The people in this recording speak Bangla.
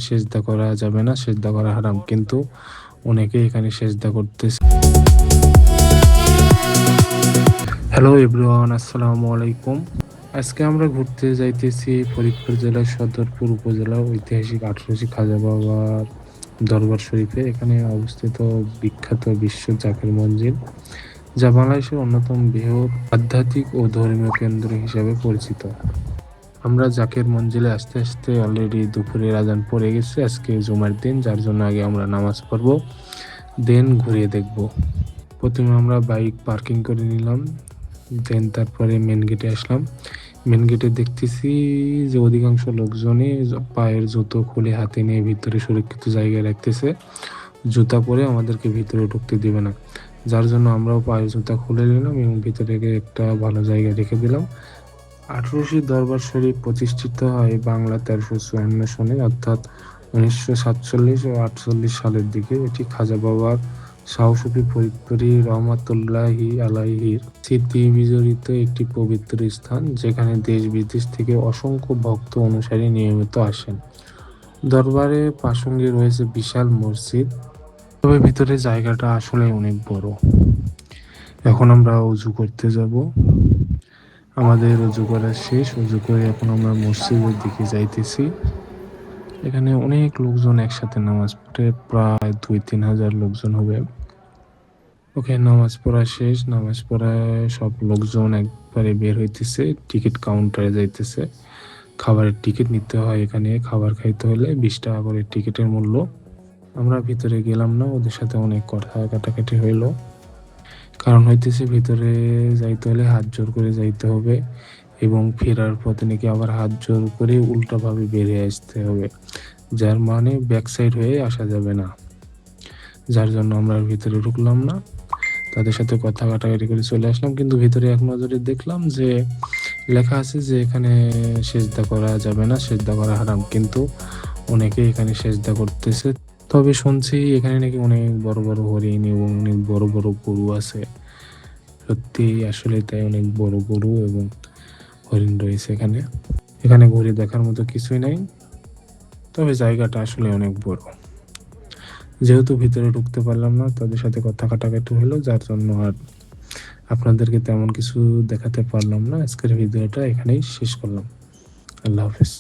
সেজদা করা যাবে না, সেজদা করা হারাম, কিন্তু অনেকে এখানে সেজদা করতেছে। হ্যালো এভরিওয়ান, আসসালামু আলাইকুম। আজকে আমরা ঘুরতে যাইতেছি ফরিদপুর জেলার সদরপুর উপজেলা ঐতিহাসিক 1800 খাজা বাবার দরবার শরীফে। এখানে অবস্থিত বিখ্যাত বিশ্ব জাকের মঞ্জিল, যা বাংলাদেশের অন্যতম বৃহৎ আধ্যাত্মিক ও ধর্মীয় কেন্দ্র হিসাবে পরিচিত। আমরা জাকের মঞ্জিলে আসতে আসতে অলরেডি দুপুরের আজান পড়ে গেছে। আজকে জুমার দিন, যার জন্য আগে আমরা নামাজ পড়বো, দেন ঘুরিয়ে দেখব। প্রথমে আমরা বাইক পার্কিং করে নিলাম, দেন তারপরে মেন গেটে আসলাম। মেন গেটে দেখতেছি যে অধিকাংশ লোকজনই পায়ের জুতো খুলে হাতে নিয়ে ভিতরে সুরক্ষিত জায়গায় রাখতেছে। জুতা পরে আমাদেরকে ভিতরে ঢুকতে দিবে না, যার জন্য আমরাও পায়ের জুতা খুলে নিলাম এবং ভিতরে একটা ভালো জায়গায় রেখে দিলাম। 1800 দরবার শরীফ প্রতিষ্ঠিত হয় বাংলা 1354 সনে, অর্থাৎ 1947 ও 48 সালের দিকে। এটি খাজা বাবার শাহসুফি ফরিদপুরি রহমাতুল্লাহি আলাইহির স্মৃতি বিজড়িত একটি পবিত্র স্থান, যেখানে দেশ বিদেশ থেকে অসংখ্য ভক্ত অনুসারী নিয়মিত আসেন। দরবারে প্রাসঙ্গে রয়েছে বিশাল মসজিদ, তবে ভিতরে জায়গাটা আসলে অনেক বড়। এখন আমরা উজু করতে যাব। আমাদের উজু করা শেষ। উজু করে এখন আমরা মসজিদের দিকে যাইতেছি। এখানে অনেক লোকজন একসাথে নামাজ পড়ে, প্রায় 2-3 হাজার লোকজন হবে। ওকে, নামাজ পড়া শেষ। নামাজ পড়ায় সব লোকজন একবারে বের হইতেছে, টিকিট কাউন্টারে যাইতেছে। খাবারের টিকিট নিতে হয় এখানে। খাবার খাইতে হলে 20 টাকা করে টিকিটের মূল্য। আমরা ভিতরে গেলাম না, ওদের সাথে অনেক কথা কাটাকাটি হইলো। কারণ হইতেছে ভিতরে যাইতে হলে হাত জোর করে যাইতে হবে এবং ফেরার পথে নাকি আবার হাত জোর করে উল্টাভাবে বেরিয়ে আসতে হবে, যার মানে ব্যাক সাইড হয়ে আসা যাবে না। যার জন্য আমরা ভিতরে ঢুকলাম না, তাদের সাথে কথা কাটাকাটি করে চলে আসলাম। কিন্তু ভিতরে এক নজরে দেখলাম যে লেখা আছে যে এখানে সেজদা করা যাবে না, সেজদা করা হারাম, কিন্তু অনেকে এখানে সেজদা করতেছে। তবে শুনছি এখানে নাকি অনেক বড় বড় হরিণ এবং অনেক বড় বড় গরু আছে। সত্যি আসলে তাই, অনেক বড় গরু এবং হরিণ রয়েছে এখানে। এখানে ঘুরে দেখার মতো কিছুই নাই, তবে জায়গাটা আসলে অনেক বড়। যেহেতু ভিতরে ঢুকতে পারলাম না, তাদের সাথে কথা কাটাকাটি হলো, যার জন্য আর আপনাদেরকে তেমন কিছু দেখাতে পারলাম না। আজকের ভিডিওটা এখানেই শেষ করলাম। আল্লাহ হাফেজ।